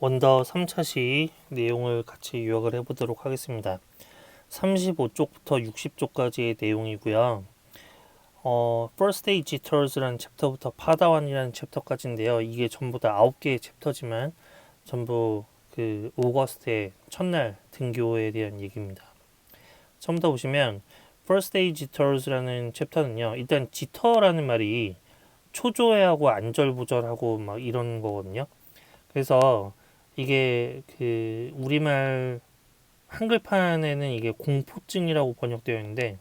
원더 3차 시 내용을 같이 요약을 해보도록 하겠습니다. 35쪽부터 60쪽까지의 내용이고요. First Day Jitters라는 챕터부터 파다완이라는 챕터까지인데요. 이게 전부 다 9개의 챕터지만 전부 그 오거스트의 첫날 등교에 대한 얘기입니다. 처음부터 보시면 First Day Jitters라는 챕터는요. 일단 지터라는 말이 초조해하고 안절부절하고 막 이런 거거든요. 그래서 이게 그 우리말 한글판에는 이게 공포증이라고 번역되어 있는데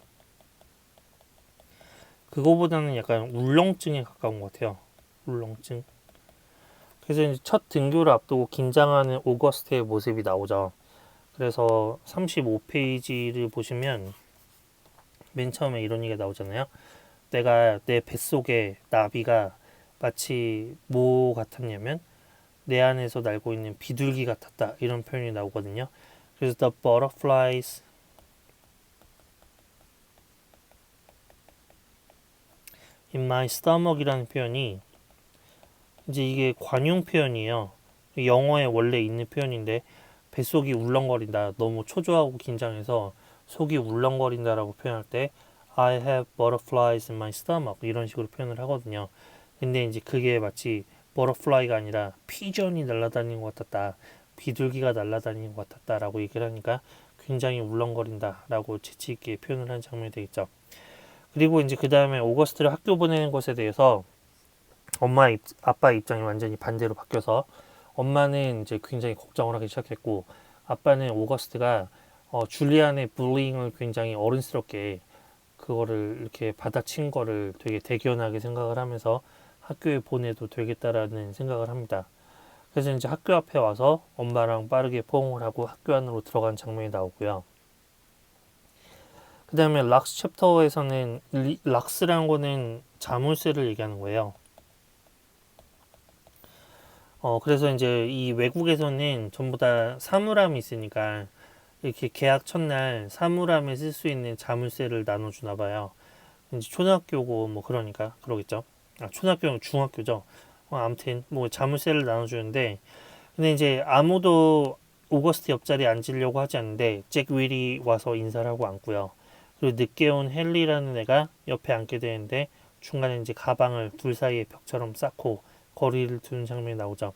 그거보다는 약간 울렁증에 가까운 것 같아요. 울렁증. 그래서 이제 첫 등교를 앞두고 긴장하는 오거스트의 모습이 나오죠. 그래서 35페이지를 보시면 맨 처음에 이런 얘기가 나오잖아요. 내가 내 뱃속에 나비가 마치 뭐 같았냐면 내 안에서 날고 있는 비둘기 같았다 이런 표현이 나오거든요. 그래서 the butterflies in my stomach이라는 표현이 이제 이게 관용 표현이에요. 영어에 원래 있는 표현인데 뱃속이 울렁거린다. 너무 초조하고 긴장해서 속이 울렁거린다라고 표현할 때 I have butterflies in my stomach 이런 식으로 표현을 하거든요. 근데 이제 그게 마치 버터플라이가 아니라 피전이 날아다니는 것 같았다. 비둘기가 날아다니는 것 같았다라고 얘기를 하니까 굉장히 울렁거린다라고 재치 있게 표현을 한 장면이 되겠죠. 그리고 이제 그 다음에 오거스트를 학교 보내는 것에 대해서 아빠의 입장이 완전히 반대로 바뀌어서 엄마는 이제 굉장히 걱정을 하기 시작했고 아빠는 오거스트가 줄리안의 불링을 굉장히 어른스럽게 그거를 이렇게 받아친 거를 되게 대견하게 생각을 하면서 학교에 보내도 되겠다라는 생각을 합니다. 그래서 이제 학교 앞에 와서 엄마랑 빠르게 포옹을 하고 학교 안으로 들어간 장면이 나오고요. 그 다음에 락스 챕터에서는 락스라는 거는 자물쇠를 얘기하는 거예요. 그래서 이제 이 외국에서는 전부 다 사물함이 있으니까 이렇게 계약 첫날 사물함에 쓸 수 있는 자물쇠를 나눠주나 봐요. 이제 초등학교고 뭐 그러니까 그러겠죠. 초등학교는 중학교죠. 아무튼 뭐 자물쇠를 나눠주는데 근데 이제 아무도 오거스트 옆자리에 앉으려고 하지 않는데 잭 윌이 와서 인사를 하고 앉고요. 그리고 늦게 온 헨리라는 애가 옆에 앉게 되는데 중간에 이제 가방을 둘 사이에 벽처럼 쌓고 거리를 두는 장면이 나오죠.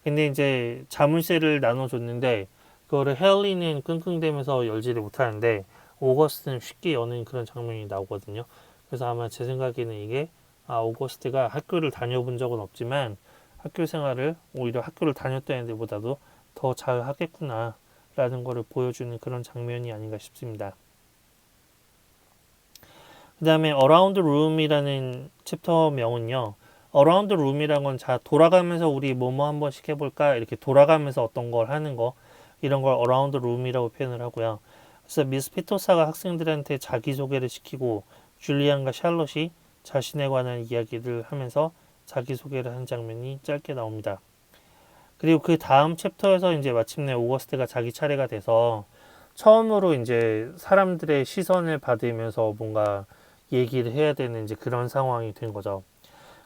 근데 이제 자물쇠를 나눠줬는데 그거를 헨리는 끙끙대면서 열지를 못하는데 오거스트는 쉽게 여는 그런 장면이 나오거든요. 그래서 아마 제 생각에는 이게 오거스트가 학교를 다녀본 적은 없지만 학교 생활을 오히려 학교를 다녔던 애들보다도 더 잘 하겠구나 라는 거를 보여주는 그런 장면이 아닌가 싶습니다. 그 다음에 Around the Room이라는 챕터명은요. Around the Room이란 건 자 돌아가면서 우리 뭐뭐 한 번씩 해볼까 이렇게 돌아가면서 어떤 걸 하는 거 이런 걸 Around the Room이라고 표현을 하고요. 그래서 미스 피토사가 학생들한테 자기소개를 시키고 줄리안과 샬롯이 자신에 관한 이야기를 하면서 자기소개를 한 장면이 짧게 나옵니다. 그리고 그 다음 챕터에서 이제 마침내 오거스트가 자기 차례가 돼서 처음으로 이제 사람들의 시선을 받으면서 뭔가 얘기를 해야 되는 이제 그런 상황이 된 거죠.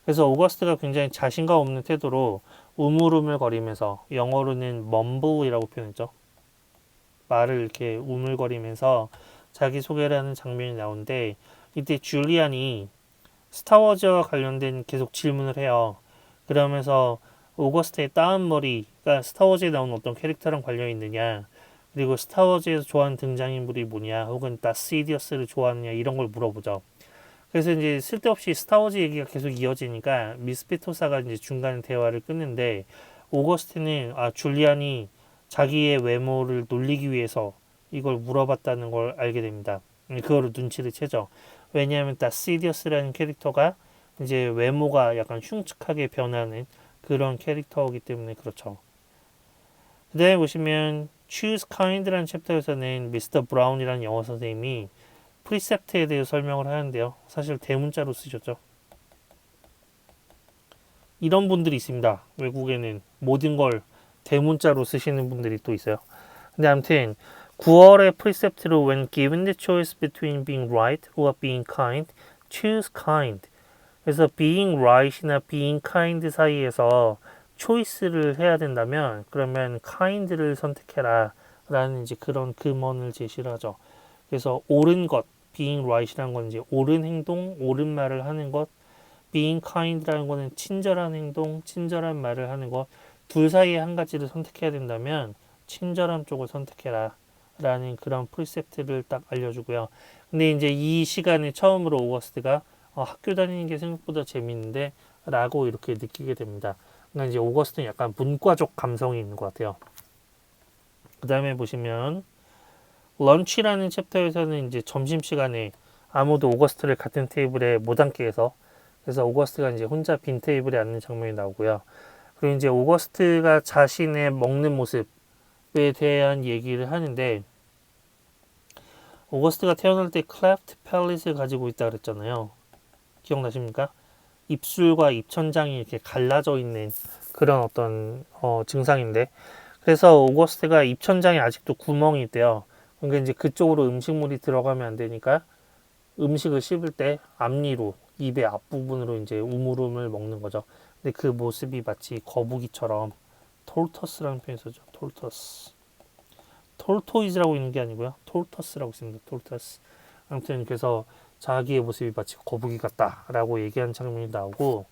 그래서 오거스트가 굉장히 자신감 없는 태도로 우물우물거리면서 영어로는 mumble이라고 표현했죠. 말을 이렇게 우물거리면서 자기소개를 하는 장면이 나오는데 이때 줄리안이 스타워즈와 관련된 계속 질문을 해요. 그러면서 오거스트의 따은 머리가 스타워즈에 나오는 어떤 캐릭터랑 관련이 있느냐 그리고 스타워즈에서 좋아하는 등장인물이 뭐냐 혹은 다시디어스를 좋아하느냐 이런 걸 물어보죠. 그래서 이제 쓸데없이 스타워즈 얘기가 계속 이어지니까 미스피토사가 이제 중간에 대화를 끊는데 오거스트는 줄리안이 자기의 외모를 놀리기 위해서 이걸 물어봤다는 걸 알게 됩니다. 그거를 눈치를 채죠. 왜냐하면 다시디어스라는 캐릭터가 이제 외모가 약간 흉측하게 변하는 그런 캐릭터이기 때문에 그렇죠. 그 다음에 보시면 Choose Kind라는 챕터에서는 미스터 브라운이라는 영어 선생님이 프리셉트에 대해 설명을 하는데요. 사실 대문자로 쓰셨죠. 이런 분들이 있습니다. 외국에는 모든 걸 대문자로 쓰시는 분들이 또 있어요. 근데 아무튼 9월의 프리셉트로 when given the choice between being right or being kind, choose kind. 그래서 being right이나 being kind 사이에서 초이스를 해야 된다면 그러면 kind를 선택해라 라는 이제 그런 금언을 제시를 하죠. 그래서 옳은 것, being right이라는 건 이제 옳은 행동, 옳은 말을 하는 것, being kind라는 거는 친절한 행동, 친절한 말을 하는 것, 둘 사이에 한 가지를 선택해야 된다면 친절한 쪽을 선택해라 라는 그런 프리셉트를 딱 알려주고요. 근데 이제 이 시간에 처음으로 오거스트가 학교 다니는 게 생각보다 재밌는데 라고 이렇게 느끼게 됩니다. 그러니까 이제 오거스트는 약간 문과적 감성이 있는 것 같아요. 그 다음에 보시면 런치라는 챕터에서는 이제 점심시간에 아무도 오거스트를 같은 테이블에 못 앉게 해서 그래서 오거스트가 이제 혼자 빈 테이블에 앉는 장면이 나오고요. 그리고 이제 오거스트가 자신의 먹는 모습에 대한 얘기를 하는데 오거스트가 태어날 때 클레프트 팰릿을 가지고 있다 그랬잖아요. 기억나십니까? 입술과 입천장이 이렇게 갈라져 있는 그런 어떤 증상인데 그래서 오거스트가 입천장에 아직도 구멍이 있대요. 그러니까 이제 그쪽으로 음식물이 들어가면 안 되니까 음식을 씹을 때 앞니로 입의 앞부분으로 이제 우물음을 먹는 거죠. 근데 그 모습이 마치 거북이처럼 톨터스라는 표현이 쓰죠. 톨터스. 톨토이즈라고 있는 게 아니고요. 톨터스라고 씁니다. 톨터스. 아무튼 그래서 자기의 모습이 마치 거북이 같다라고 얘기하는 장면이 나오고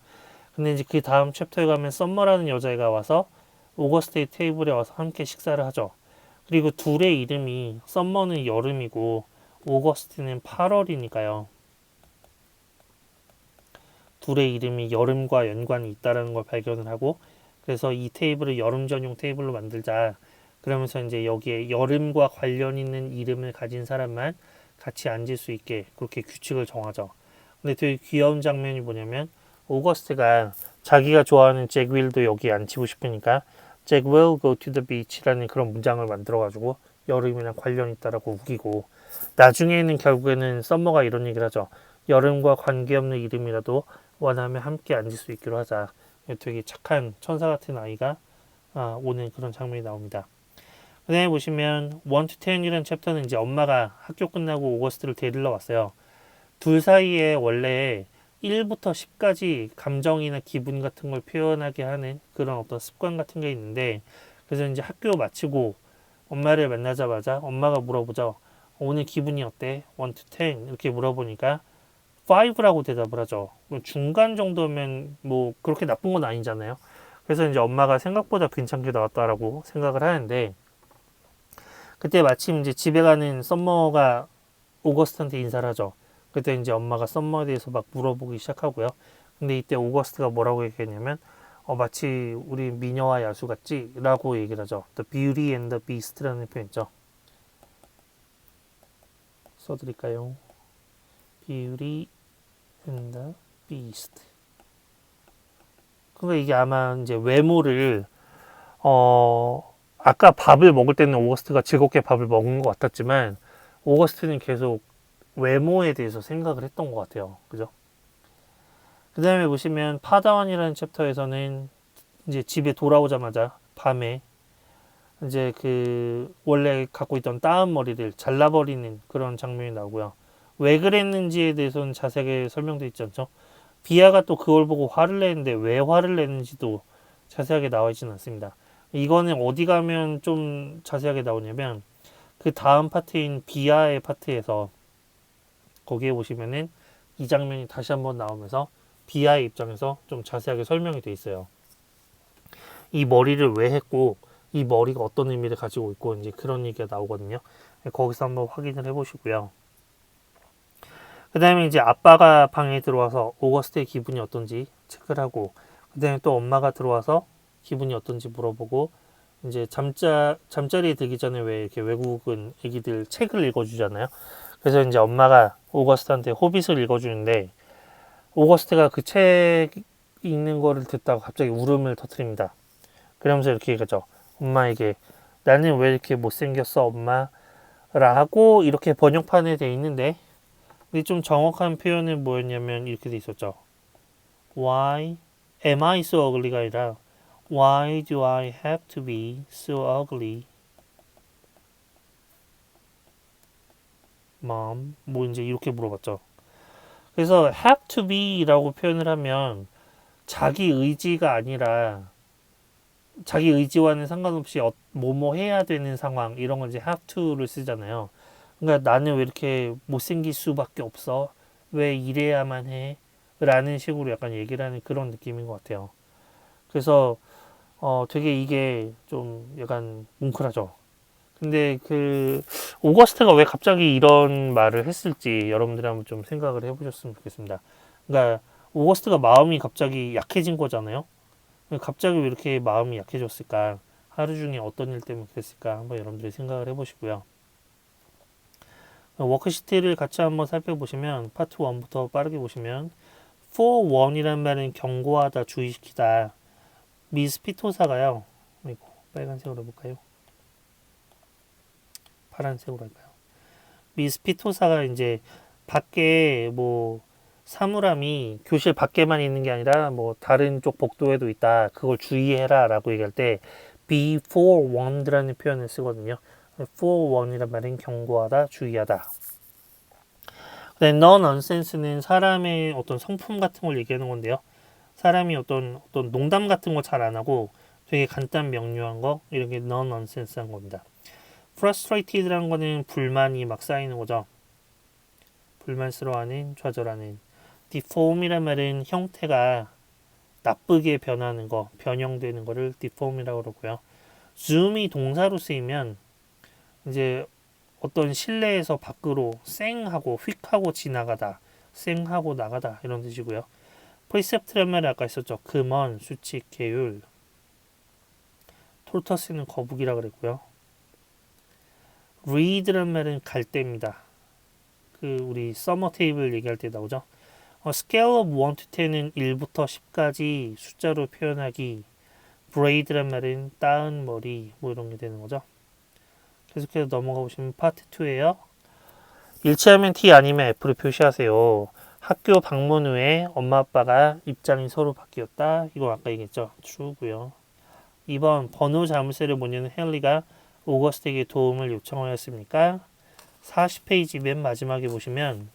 근데 이제 그 다음 챕터에 가면 썸머라는 여자애가 와서 오거스트의 테이블에 와서 함께 식사를 하죠. 그리고 둘의 이름이 썸머는 여름이고 오거스트는 8월이니까요. 둘의 이름이 여름과 연관이 있다는 걸 발견을 하고 그래서 이 테이블을 여름 전용 테이블로 만들자. 그러면서 이제 여기에 여름과 관련 있는 이름을 가진 사람만 같이 앉을 수 있게 그렇게 규칙을 정하죠. 근데 되게 귀여운 장면이 뭐냐면 오거스트가 자기가 좋아하는 잭 윌도 여기에 앉히고 싶으니까 잭 will go to the beach라는 그런 문장을 만들어가지고 여름이랑 관련 있다라고 우기고 나중에는 결국에는 썸머가 이런 얘기를 하죠. 여름과 관계없는 이름이라도 원하면 함께 앉을 수 있기로 하자. 되게 착한 천사 같은 아이가 오는 그런 장면이 나옵니다. 그 다음에 보시면 1 to 10이라는 챕터는 이제 엄마가 학교 끝나고 오거스트를 데리러 왔어요. 둘 사이에 원래 1부터 10까지 감정이나 기분 같은 걸 표현하게 하는 그런 어떤 습관 같은 게 있는데 그래서 이제 학교 마치고 엄마를 만나자마자 엄마가 물어보죠. 오늘 기분이 어때? 1 to 10 이렇게 물어보니까 5라고 대답을 하죠. 중간 정도면 뭐 그렇게 나쁜 건 아니잖아요. 그래서 이제 엄마가 생각보다 괜찮게 나왔다라고 생각을 하는데 그때 마침 이제 집에 가는 썸머가 오거스트한테 인사를 하죠. 그때 이제 엄마가 썸머에 대해서 막 물어보기 시작하고요. 근데 이때 오거스트가 뭐라고 얘기했냐면 마치 우리 미녀와 야수 같지? 라고 얘기를 하죠. The Beauty and the Beast라는 표현 있죠. 써드릴까요? Beauty and the Beast. 그러니까 이게 아마 이제 외모를 아까 밥을 먹을 때는 오거스트가 즐겁게 밥을 먹은 것 같았지만 오거스트는 계속 외모에 대해서 생각을 했던 것 같아요. 그죠? 그 다음에 보시면 파다원이라는 챕터에서는 이제 집에 돌아오자마자 밤에 이제 그 원래 갖고 있던 따은 머리를 잘라버리는 그런 장면이 나오고요. 왜 그랬는지에 대해서는 자세하게 설명되어 있지 않죠. 비아가 또 그걸 보고 화를 내는데 왜 화를 내는지도 자세하게 나와 있지는 않습니다. 이거는 어디 가면 좀 자세하게 나오냐면 그 다음 파트인 비아의 파트에서 거기에 보시면은 이 장면이 다시 한번 나오면서 비아의 입장에서 좀 자세하게 설명이 돼 있어요. 이 머리를 왜 했고 이 머리가 어떤 의미를 가지고 있고 이제 그런 얘기가 나오거든요. 거기서 한번 확인을 해보시고요. 그 다음에 이제 아빠가 방에 들어와서 오거스트의 기분이 어떤지 체크를 하고 그 다음에 또 엄마가 들어와서 기분이 어떤지 물어보고 이제 잠자리에 들기 전에 왜 이렇게 외국은 애기들 책을 읽어주잖아요. 그래서 이제 엄마가 오거스트한테 호빗을 읽어주는데 오거스트가 그 책 읽는 거를 듣다가 갑자기 울음을 터뜨립니다. 그러면서 이렇게 얘기하죠. 엄마에게 나는 왜 이렇게 못생겼어 엄마? 라고 이렇게 번역판에 돼 있는데 근데 좀 정확한 표현은 뭐였냐면 이렇게 돼 있었죠. Why am I so ugly가 아니라 Why do I have to be so ugly? Mom, 뭐 이제 이렇게 물어봤죠. 그래서 have to be라고 표현을 하면 자기 의지가 아니라 자기 의지와는 상관없이 뭐뭐 해야 되는 상황 이런 건 이제 have to를 쓰잖아요. 그러니까 나는 왜 이렇게 못생길 수밖에 없어? 왜 이래야만 해? 라는 식으로 약간 얘기를 하는 그런 느낌인 것 같아요. 그래서 되게 이게 좀 약간 뭉클하죠. 근데 그 오거스트가 왜 갑자기 이런 말을 했을지 여러분들이 한번 좀 생각을 해보셨으면 좋겠습니다. 그러니까 오거스트가 마음이 갑자기 약해진 거잖아요. 갑자기 왜 이렇게 마음이 약해졌을까? 하루 중에 어떤 일 때문에 그랬을까? 한번 여러분들이 생각을 해보시고요. 워크시트를 같이 한번 살펴보시면 파트 1부터 빠르게 보시면 forewarn이란 말은 경고하다, 주의시키다. 미스 피토사가요. 아이고, 빨간색으로 해볼까요? 파란색으로 할까요? 미스 피토사가 이제 밖에 뭐 사물함이 교실 밖에만 있는 게 아니라 뭐 다른 쪽 복도에도 있다. 그걸 주의해라 라고 얘기할 때 be forewarned라는 표현을 쓰거든요. forewarn이란 말은 경고하다, 주의하다. 근데 no nonsense는 사람의 어떤 성품 같은 걸 얘기하는 건데요. 사람이 어떤 농담 같은 거 잘 안 하고 되게 간단 명료한 거 이런 게 no nonsense한 겁니다. frustrated라는 거는 불만이 막 쌓이는 거죠. 불만스러워하는, 좌절하는. deform이란 말은 형태가 나쁘게 변하는 거, 변형되는 거를 deform이라고 그러고요. zoom이 동사로 쓰이면 이제 어떤 실내에서 밖으로 쌩하고 휙하고 지나가다, 쌩하고 나가다 이런 뜻이고요. precept란 말이 아까 있었죠. 금원, 수칙, 계율. tortoise는 거북이라 그랬고요. read란 말은 갈대입니다. 그 우리 서머 테이블 얘기할 때 나오죠. scale of 1 to 10은 1부터 10까지 숫자로 표현하기. braid란 말은 따은 머리 뭐 이런 게 되는 거죠. 계속해서 넘어가 보시면 파트 2에요. 일치하면 T 아니면 F를 표시하세요. 학교 방문 후에 엄마 아빠가 입장이 서로 바뀌었다. 이거 아까 얘기했죠. true고요. 2번 번호 자물쇠를 못 여는 헨리가 오거스트에게 도움을 요청하였습니까? 40페이지 맨 마지막에 보시면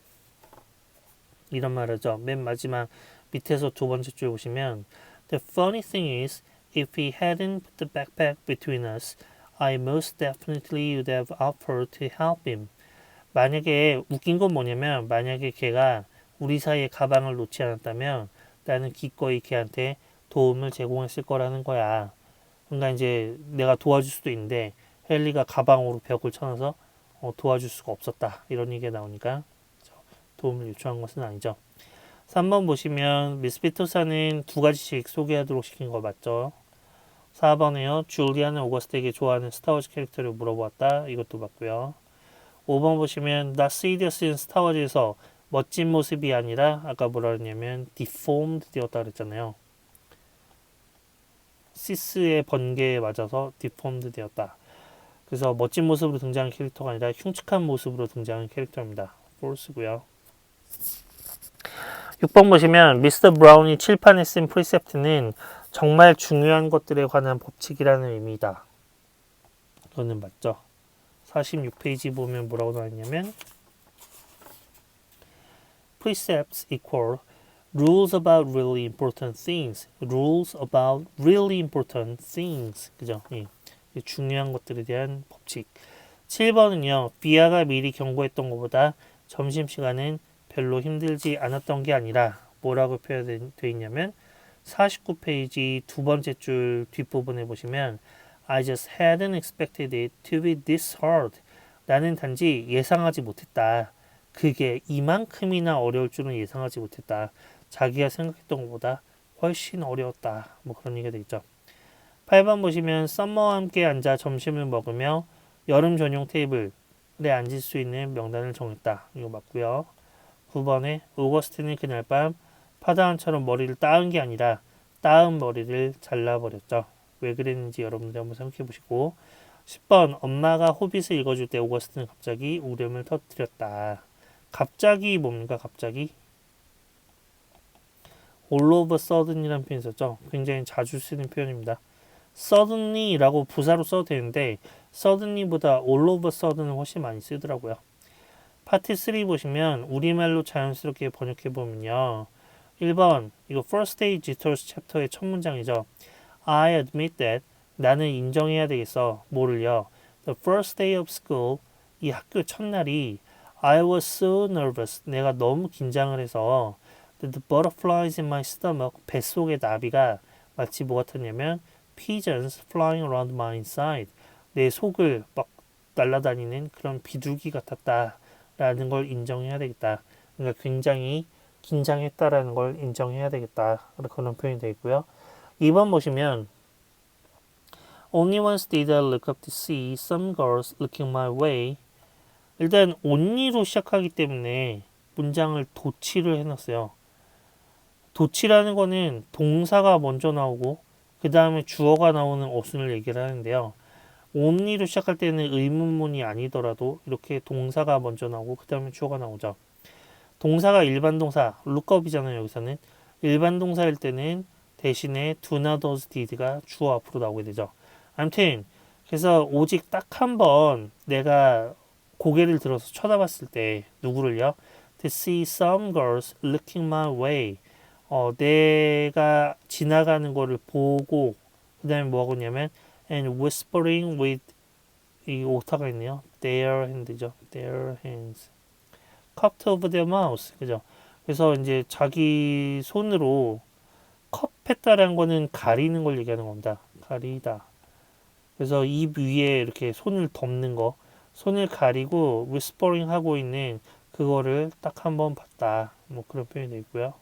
이런 말이죠. 맨 마지막 밑에서 두 번째 줄 보시면 The funny thing is, if he hadn't put the backpack between us, I most definitely would have offered to help him. 만약에 웃긴 건 뭐냐면 만약에 걔가 우리 사이에 가방을 놓지 않았다면 나는 기꺼이 걔한테 도움을 제공했을 거라는 거야. 그러니까 이제 내가 도와줄 수도 있는데 헨리가 가방으로 벽을 쳐놔서 도와줄 수가 없었다. 이런 얘기가 나오니까 도움을 요청한 것은 아니죠. 3번 보시면 미스 피터사는 두 가지씩 소개하도록 시킨 거 맞죠? 4번에요. 줄리아는 오거스트에게 좋아하는 스타워즈 캐릭터를 물어보았다. 이것도 맞고요. 5번 보시면 나 시리어스인 스타워즈에서 멋진 모습이 아니라 아까 뭐라 그랬냐면 deformed 되었다 그랬잖아요. 시스의 번개에 맞아서 deformed 되었다. 그래서 멋진 모습으로 등장한 캐릭터가 아니라 흉측한 모습으로 등장한 캐릭터입니다. false고요. 6번 보시면 미스터 브라운이 칠판에 쓴 프리셉트는 정말 중요한 것들에 관한 법칙이라는 의미다. 이거는 맞죠? 46페이지 보면 뭐라고 나왔냐면 Precepts equal rules about really important things. Rules about really important things. 그죠? 예. 중요한 것들에 대한 법칙. 7번은요. 비아가 미리 경고했던 것보다 점심시간은 별로 힘들지 않았던 게 아니라 뭐라고 표현되어 있냐면 49페이지 두 번째 줄 뒷부분에 보시면 I just hadn't expected it to be this hard. 나는 단지 예상하지 못했다. 그게 이만큼이나 어려울 줄은 예상하지 못했다. 자기가 생각했던 것보다 훨씬 어려웠다. 뭐 그런 얘기가 되겠죠. 8번 보시면 썸머와 함께 앉아 점심을 먹으며 여름 전용 테이블에 앉을 수 있는 명단을 정했다. 이거 맞고요. 9번에 오거스트는 그날 밤 파다한처럼 머리를 따은 게 아니라 따은 머리를 잘라버렸죠. 왜 그랬는지 여러분들 한번 생각해 보시고 10번 엄마가 호빗을 읽어줄 때 오거스트는 갑자기 울음을 터뜨렸다. 갑자기 뭡니까? 갑자기? all of a sudden이라는 표현이 있었죠. 굉장히 자주 쓰는 표현입니다. suddenly라고 부사로 써도 되는데 suddenly보다 all of a sudden을 훨씬 많이 쓰더라고요. 파트 3 보시면 우리말로 자연스럽게 번역해 보면요. 1번 이거 First Day Jitters 챕터의 첫 문장이죠. I admit that 나는 인정해야 되겠어. 뭐를요? The first day of school, 이 학교 첫날이 I was so nervous. 내가 너무 긴장을 해서 the butterflies in my stomach, 뱃속의 나비가 마치 뭐 같았냐면 pigeons flying around my inside. 내 속을 막 날아다니는 그런 비둘기 같았다라는 걸 인정해야 되겠다. 그러니까 굉장히 긴장했다라는 걸 인정해야 되겠다. 그런 표현이 되어 있고요. 2번 보시면 Only once did I look up to see some girls looking my way. 일단 only로 시작하기 때문에 문장을 도치를 해놨어요. 도치라는 거는 동사가 먼저 나오고 그 다음에 주어가 나오는 어순을 얘기를 하는데요. only로 시작할 때는 의문문이 아니더라도 이렇게 동사가 먼저 나오고 그 다음에 주어가 나오죠. 동사가 일반 동사, lookup이잖아요. 여기서는 일반 동사일 때는 대신에 do not does did가 주어 앞으로 나오게 되죠. 아무튼 그래서 오직 딱 한 번 내가 고개를 들어서 쳐다봤을 때 누구를요? To see some girls looking my way. 내가 지나가는 거를 보고 그 다음에 뭐 하고 있냐면 and whispering with 이 오타가 있네요. Their hand죠. Their hands. cupped over their mouths. 그죠? 그래서 이제 자기 손으로 컵했다라는 거는 가리는 걸 얘기하는 겁니다. 가리다. 그래서 입 위에 이렇게 손을 덮는 거, 손을 가리고 whispering 하고 있는 그거를 딱 한 번 봤다. 뭐 그런 표현이 되어 있고요.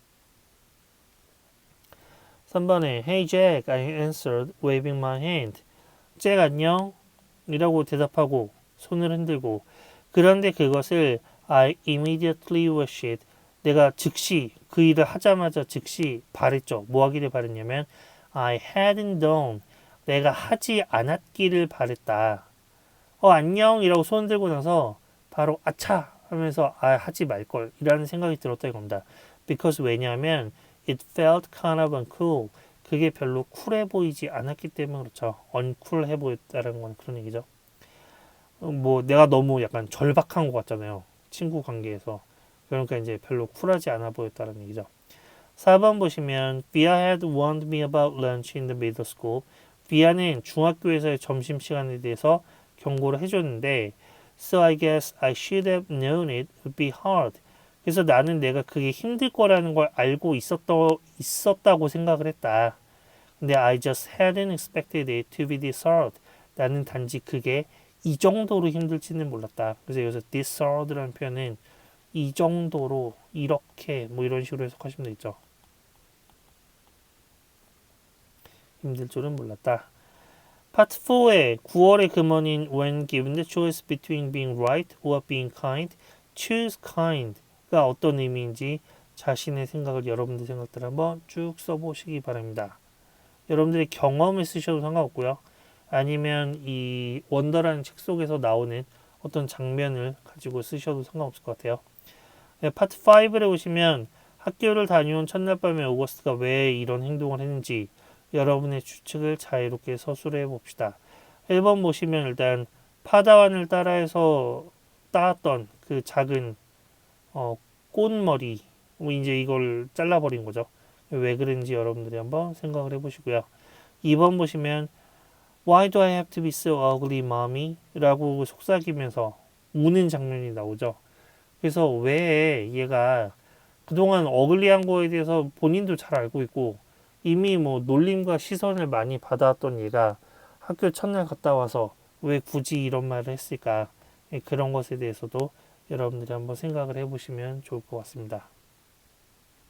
3번에 Hey Jack, I answered, waving my hand. 잭 안녕? 이라고 대답하고 손을 흔들고 그런데 그것을 I immediately wished. 내가 즉시 그 일을 하자마자 즉시 바랬죠. 뭐 하기를 바랬냐면 I hadn't done. 내가 하지 않았기를 바랬다. 안녕 이라고 손 들고 나서 바로 아차 하면서 하지 말걸 이라는 생각이 들었다 이겁니다. Because 왜냐하면 it felt kind of uncool. 그게 별로 쿨해 보이지 않았기 때문에 그렇죠. uncool해 보였다는 건 그런 얘기죠. 뭐 내가 너무 약간 절박한 것 같잖아요. 친구 관계에서. 그러니까 이제 별로 쿨하지 않아 보였다는 얘기죠. 4번 보시면 Via had warned me about lunch in the middle school. 비아는 중학교에서의 점심시간에 대해서 경고를 해줬는데 So I guess I should have known it would be hard. 그래서 나는 내가 그게 힘들 거라는 걸 알고 있었다고 생각을 했다. 근데 I just hadn't expected it to be this hard. 나는 단지 그게 이 정도로 힘들지는 몰랐다. 그래서 여기서 this hard라는 표현은 이 정도로 이렇게 뭐 이런 식으로 해석하시면 되겠죠. 힘들 줄은 몰랐다. 파트 4의 9월의 금원인 when given the choice between being right or being kind, choose kind가 어떤 의미인지 자신의 생각을 여러분들 생각들 한번 쭉 써보시기 바랍니다. 여러분들의 경험을 쓰셔도 상관없고요. 아니면 이 원더라는 책 속에서 나오는 어떤 장면을 가지고 쓰셔도 상관없을 것 같아요. 네, 파트 5를 보시면 학교를 다녀온 첫날 밤에 오거스트가 왜 이런 행동을 했는지 여러분의 추측을 자유롭게 서술해 봅시다. 1번 보시면 일단 파다완을 따라해서 따았던 그 작은 꽃머리 이제 이걸 잘라버린 거죠. 왜 그런지 여러분들이 한번 생각을 해보시고요. 2번 보시면 Why do I have to be so ugly, mommy? 라고 속삭이면서 우는 장면이 나오죠. 그래서 왜 얘가 그동안 어글리한 거에 대해서 본인도 잘 알고 있고 이미 뭐 놀림과 시선을 많이 받아왔던 얘가 학교 첫날 갔다 와서 왜 굳이 이런 말을 했을까? 그런 것에 대해서도 여러분들이 한번 생각을 해보시면 좋을 것 같습니다.